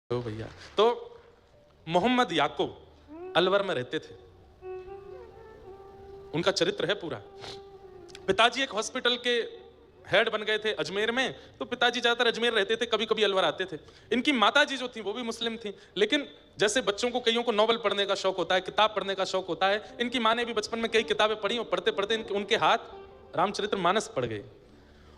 तो भैया तो मोहम्मद याकूब अलवर में रहते थे। उनका चरित्र है पूरा। पिताजी एक हॉस्पिटल के हेड बन गए थे अजमेर में, तो पिताजी ज्यादातर अजमेर रहते थे, कभी कभी अलवर आते थे। इनकी माताजी जो थी वो भी मुस्लिम थी, लेकिन जैसे बच्चों को कईयों को नॉवल पढ़ने का शौक होता है, किताब पढ़ने का शौक होता है, इनकी माँ ने भी बचपन में कई किताबें पढ़ी और पढ़ते पढ़ते उनके हाथ रामचरितमानस पढ़ गए।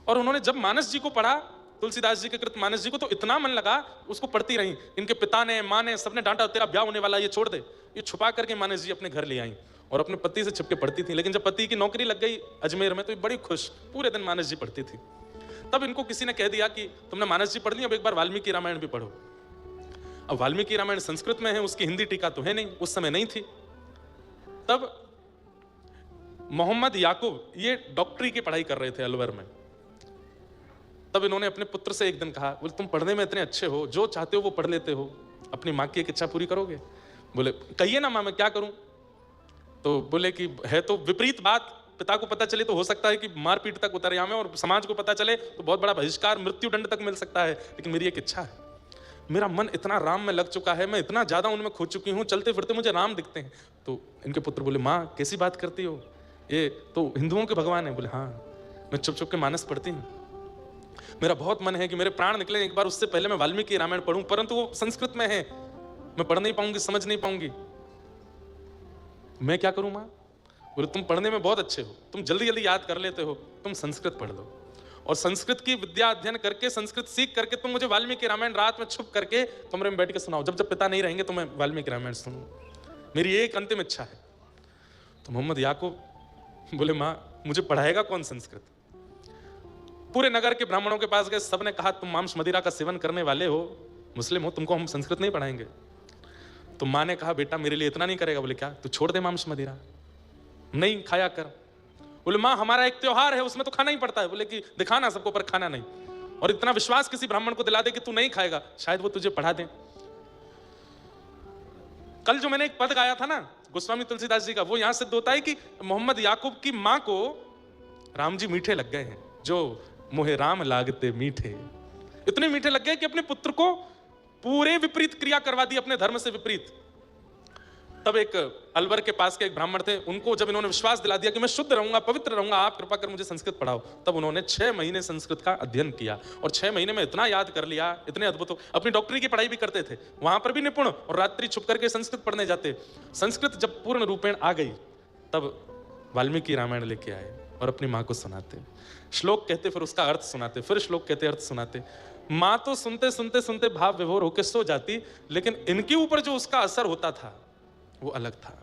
और उन्होंने जब मानस जी को पढ़ा, तुलसीदास जी के कृत मानस जी को, तो इतना मन लगा, उसको पढ़ती रही। इनके पिता ने, माँ ने, सबने डांटा, तेरा ब्याह होने वाला, ये छोड़ दे। ये छुपा करके मानस जी अपने घर ले आई और अपने पति से छिपके पढ़ती थी। लेकिन जब पति की नौकरी लग गई अजमेर में, तो ये बड़ी खुश, पूरे दिन मानस जी पढ़ती थी। तब इनको किसी ने कह दिया कि तुमने मानस जी पढ़ ली, अब एक बार वाल्मीकि रामायण भी पढ़ो। अब वाल्मीकि रामायण संस्कृत में है, उसकी हिंदी टीका तो है नहीं, उस समय नहीं थी। तब मोहम्मद याकूब ये डॉक्टरी की पढ़ाई कर रहे थे अलवर में। तब इन्होंने अपने पुत्र से एक दिन कहा, बोले तुम पढ़ने में इतने अच्छे हो, जो चाहते हो वो पढ़ लेते हो, अपनी माँ की एक इच्छा पूरी करोगे? बोले कहिए ना माँ, मैं क्या करूं? तो बोले कि है तो विपरीत बात, पिता को पता चले तो हो सकता है कि मारपीट तक उतर जाए, और समाज को पता चले तो बहुत बड़ा बहिष्कार, मृत्यु दंड तक मिल सकता है। लेकिन मेरी एक इच्छा है, मेरा मन इतना राम में लग चुका है, मैं इतना ज्यादा उनमें खो चुकी हूँ, चलते फिरते मुझे राम दिखते हैं। तो इनके पुत्र बोले, माँ कैसी बात करती हो, ये तो हिंदुओं के भगवान है। बोले हाँ, मैं चुप चुप के मानस पढ़ती हूँ, मेरा बहुत मन है कि मेरे प्राण निकले एक बार, उससे पहले मैं वाल्मीकि रामायण पढ़ूं, परंतु वो संस्कृत में है, मैं पढ़ नहीं पाऊंगी, समझ नहीं पाऊंगी, मैं क्या करूं मां? बोले तुम पढ़ने में बहुत अच्छे हो, तुम जल्दी जल्दी याद कर लेते हो, तुम संस्कृत पढ़ लो, और संस्कृत की विद्या अध्ययन करके, संस्कृत सीख करके तुम मुझे वाल्मीकि रामायण रात में छुप करके कमरे में बैठ के सुनाओ, जब जब पिता नहीं रहेंगे तो मैं वाल्मीकि रामायण सुनूं, मेरी एक अंतिम इच्छा है। तो मोहम्मद याकूब बोले, मां मुझे पढ़ाएगा कौन संस्कृत? पूरे नगर के ब्राह्मणों के पास गए, सबने कहा तुम मांस मदिरा का सेवन करने वाले हो, मुस्लिम हो, तुमको हम संस्कृत नहीं पढ़ाएंगे। तो माँ ने कहा, बेटा मेरे लिए इतना नहीं करेगा? बोले क्या? तू छोड़ दे मांस मदिरा, नहीं खाया कर। बोले माँ हमारा एक त्योहार है, उसमें तो खाना ही पड़ता है। बोले कि दिखाना सबको पर खाना नहीं, और इतना विश्वास किसी ब्राह्मण को दिला दे कि तू नहीं खाएगा, शायद वो तुझे पढ़ा दे। कल जो मैंने एक पद गाया था ना गोस्वामी तुलसीदास जी का, वो यहां सिद्ध होता है कि मोहम्मद याकूब की माँ को राम जी मीठे लग गए हैं, जो मोहे राम लागते मीठे, इतने मीठे लग गए कि अपने पुत्र को पूरे विपरीत क्रिया करवा दी, अपने धर्म से विपरीत। तब एक अलवर के पास के एक ब्राह्मण थे, उनको जब इन्होंने विश्वास दिला दिया कि मैं शुद्ध रहूंगा, पवित्र रहूंगा, आप कृपा कर मुझे संस्कृत पढ़ाओ, तब उन्होंने 6 महीने संस्कृत का अध्ययन किया, और 6 महीने में इतना याद कर लिया, इतने अद्भुत। अपनी डॉक्टरी की पढ़ाई भी करते थे, वहां पर भी निपुण, और रात्रि छुप करके संस्कृत पढ़ने जाते। संस्कृत जब पूर्ण रूपेण आ गई, तब वाल्मीकि रामायण लेके आए और अपनी माँ को सुनाते, श्लोक कहते, फिर उसका अर्थ सुनाते, फिर श्लोक कहते, अर्थ सुनाते। माँ तो सुनते सुनते सुनते भाव विभोर होकर सो जाती, लेकिन इनके ऊपर जो उसका असर होता था वो अलग था।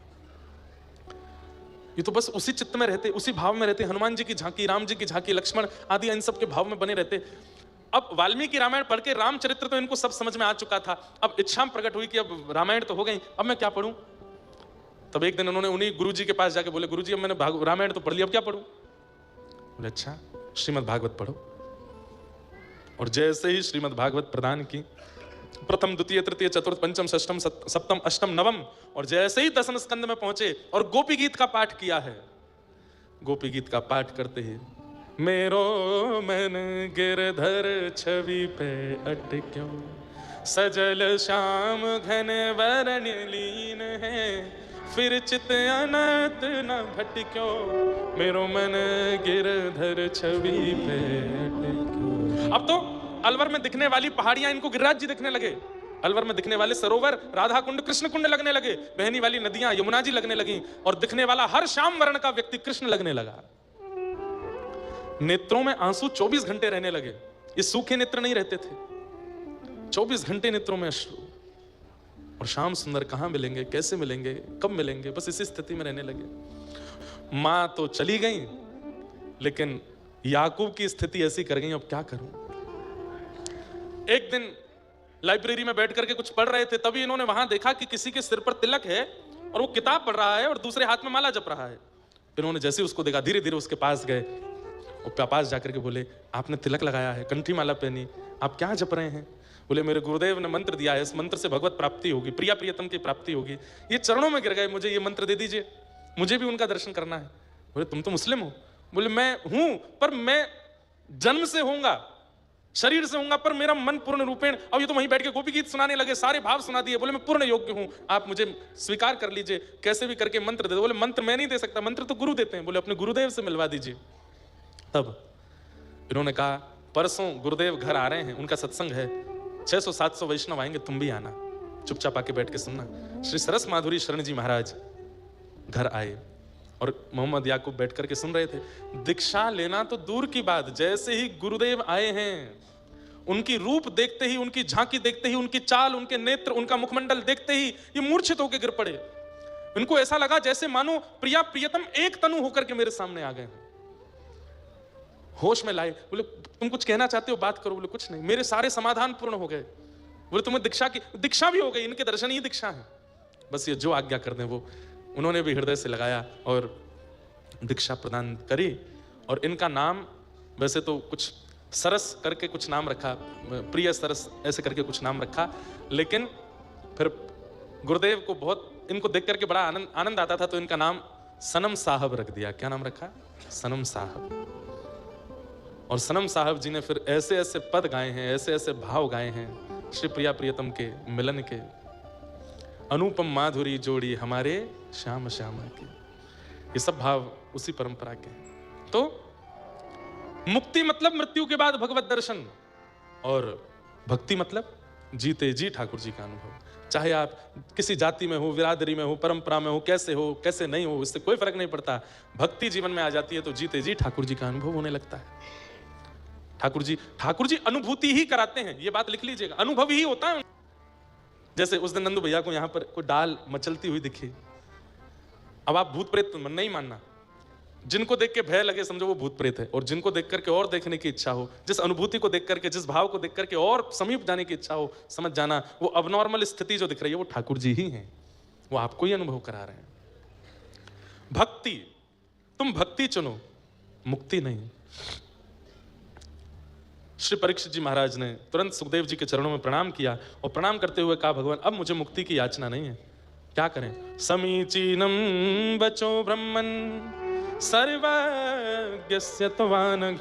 ये तो बस उसी चित्त में रहते, उसी भाव में रहते, हनुमान जी की झांकी, राम जी की झांकी, लक्ष्मण आदि इन सब के भाव में बने रहते। अब वाल्मीकि रामायण पढ़ के रामचरित्र तो इनको सब समझ में आ चुका था, अब इच्छा प्रकट हुई कि अब रामायण तो हो गई, अब मैं क्या पढ़ूं? तब एक दिन उन्होंने उन्हीं गुरुजी के पास जाके बोले, गुरुजी अब मैंने रामायण तो पढ़ लिया, अब क्या पढ़ूं? बोले अच्छा श्रीमद् भागवत पढ़ो। और जैसे ही श्रीमद् भागवत प्रदान की, प्रथम द्वितीय तृतीय चतुर्थ पंचम षष्ठम सप्तम अष्टम नवम, और जैसे ही 10वें स्कंद में पहुंचे और गोपी गीत का पाठ किया है, गोपी गीत का पाठ करते ही मेरो मन गिरधर छवि पे अटक्यों, सजल श्याम घन वरण लीन है, फिर चित अनंत न भटक्यो, मेरो मन गिरधर छवि पे अटक्यों। अब तो अलवर में दिखने वाली पहाड़ियां इनको गिरिराज जी दिखने लगे, अलवर में दिखने वाले सरोवर राधा कुंड कृष्ण कुंड लगने लगे, बहनी वाली नदियां यमुना जी लगने लगी, और दिखने वाला हर श्याम वर्ण का व्यक्ति कृष्ण लगने लगा। नेत्रों में आंसू 24 घंटे रहने लगे, ये सूखे नेत्र नहीं रहते थे, 24 घंटे नेत्रों में अश्रु। और श्याम सुंदर कहां मिलेंगे, कैसे मिलेंगे, कब मिलेंगे, बस इसी स्थिति में रहने लगे। मां तो चली गई, लेकिन याकूब की स्थिति ऐसी कर गई, अब क्या करूं? एक दिन लाइब्रेरी में बैठ करके कुछ पढ़ रहे थे, तभी इन्होंने वहां देखा कि किसी के सिर पर तिलक है और वो किताब पढ़ रहा है और दूसरे हाथ में माला जप रहा है। इन्होंने जैसे उसको देखा, धीरे धीरे उसके पास गए और पास जाकर के बोले, आपने तिलक लगाया है, कंठी माला पहनी, आप क्या जप रहे हैं? बोले मेरे गुरुदेव ने मंत्र दिया है, इस मंत्र से भगवत प्राप्ति होगी, प्रिया प्रियतम की प्राप्ति होगी। ये चरणों में गिर गए, मुझे ये मंत्र दे दीजिए, मुझे भी उनका दर्शन करना है। बोले तुम तो मुस्लिम हो? बोले मैं हूं, पर मैं जन्म से होऊंगा, शरीर से हूंगा पर मेरा मन पूर्ण रूपेण। अब ये तो वहीं बैठ के गोपी गीत सुनाने लगे, सारे भाव सुना दिए, बोले मैं पूर्ण योग्य हूं, आप मुझे स्वीकार कर लीजिए, कैसे भी करके मंत्र दे दो। बोले मंत्र मैं नहीं दे सकता, मंत्र तो गुरु देते हैं। बोले अपने गुरुदेव से मिलवा दीजिए। तब इन्होंने कहा परसों गुरुदेव घर आ रहे हैं, उनका सत्संग है, 600-700 वैष्णव आएंगे, तुम भी आना, चुपचाप आके बैठ के सुनना। श्री सरस माधुरी शरण जी महाराज घर आए और मोहम्मद याकूब बैठ करके सुन रहे थे। दीक्षा लेना तो दूर की बात, जैसे ही गुरुदेव आए हैं, उनकी रूप देखते ही, उनकी झांकी देखते ही, उनकी चाल, उनके नेत्र, उनका मुखमंडल देखते ही ये मूर्छित होकर गिर पड़े। इनको ऐसा लगा जैसे मानो प्रिया प्रियतम एक तनु होकर के मेरे सामने आ गए हैं। होश में लाए, बोले तुम कुछ कहना चाहते हो, बात करो। बोले कुछ नहीं, मेरे सारे समाधान पूर्ण हो गए। बोले तुम्हें दीक्षा की, दीक्षा भी हो गई, इनके दर्शन ही दीक्षा है, बस ये जो आज्ञा कर दें वो। उन्होंने भी हृदय से लगाया और दीक्षा प्रदान करी। और इनका नाम वैसे तो कुछ सरस करके कुछ नाम रखा, प्रिय सरस ऐसे करके कुछ नाम रखा, लेकिन फिर गुरुदेव को बहुत इनको देख करके बड़ा आनंद आता था, तो इनका नाम सनम साहब रख दिया। क्या नाम रखा? सनम साहब। और सनम साहब जी ने फिर ऐसे ऐसे पद गाए हैं, ऐसे ऐसे भाव गाए हैं श्री प्रिया प्रियतम के मिलन के। अनुपम माधुरी जोड़ी हमारे श्याम श्यामा के, ये सब भाव उसी परंपरा के। तो मुक्ति मतलब मृत्यु के बाद भगवत दर्शन, और भक्ति मतलब जीते जी ठाकुर जी का अनुभव। चाहे आप किसी जाति में हो, बिरादरी में हो, परंपरा में हो, कैसे नहीं हो, इससे कोई फर्क नहीं पड़ता। भक्ति जीवन में आ जाती है तो जीते जी ठाकुर जी का अनुभव होने लगता है। ठाकुर जी अनुभूति ही कराते हैं, ये बात लिख लीजिएगा, अनुभव ही होता है। जैसे उस दिन नंदू भैया को यहाँ पर कोई डाल मचलती हुई दिखी, अब आप भूत प्रेत नहीं मानना, जिनको देख के भय लगे समझो वो भूत प्रेत है, और जिनको देख करके और देखने की इच्छा हो, जिस अनुभूति को देख करके, जिस भाव को देख करके और समीप जाने की इच्छा हो, समझ जाना वो अबनॉर्मल स्थिति जो दिख रही है वो ठाकुर जी ही हैं, वो आपको ही अनुभव करा रहे हैं। भक्ति, तुम भक्ति चुनो, मुक्ति नहीं। श्री परीक्षित जी महाराज ने तुरंत सुखदेव जी के चरणों में प्रणाम किया और प्रणाम करते हुए कहा भगवान अब मुझे मुक्ति की याचना नहीं है, क्या करें? समीचीनम बचो ब्रह्मन् सर्वज्ञस्य त्वानघ।